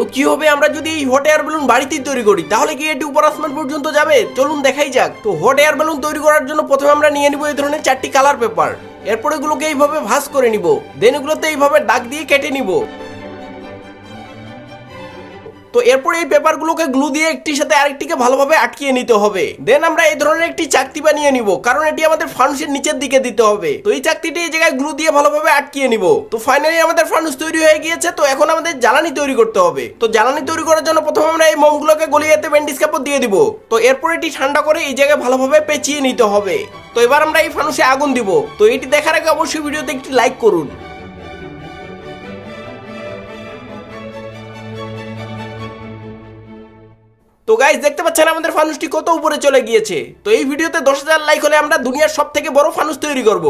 তো কি হবে আমরা যদি এই হট এয়ার বেলুন বাড়িতেই তৈরি করি, তাহলে কি এটি উপর আসমান পর্যন্ত যাবে? চলুন দেখাই যাক। তো হট এয়ার বেলুন তৈরি করার জন্য প্রথমে আমরা নিয়ে নিব এই ধরনের 4টি কালার পেপার। এরপর এগুলোকে এইভাবে ভাঁজ করে নিব, দেন এগুলোতে এইভাবে দাগ দিয়ে কেটে নিব। তো এরপর এই পেপারগুলোকে গ্লু দিয়ে একটির সাথে আরেকটিকে ভালোভাবে আটকিয়ে নিতে হবে। দেন আমরা এই ধরনের একটি চাকতি বানিয়ে নিব, কারণ এটি আমাদের ফানুসের নিচের দিকে দিতে হবে। তো এই চাকতিটি এই জায়গায় গ্লু দিয়ে ভালোভাবে আটকিয়ে নিব। তো ফাইনালি আমাদের ফানুস তৈরি হয়ে গিয়েছে। তো এখন আমাদের জ্বালানি তৈরি করতে হবে। তো জ্বালানি তৈরি করার জন্য প্রথমে আমরা এই মোমগুলোকে গলিয়ে এতে ব্যান্ডেজ কাপড় দিয়ে দিব। তো এরপর এটি ঠান্ডা করে এই জায়গায় ভালোভাবে পেঁচিয়ে নিতে হবে। তো এবার আমরা এই ফানুসে আগুন দিব। তো এটি দেখার আগে অবশ্যই ভিডিওতে একটি লাইক করুন। তো গাইস দেখতে পাচ্ছেন আমাদের ফানুসটি কত উপরে চলে গিয়েছে। তো এই ভিডিওতে 10,000 লাইক হলে আমরা দুনিয়ার সব থেকে বড় ফানুস তৈরি করব।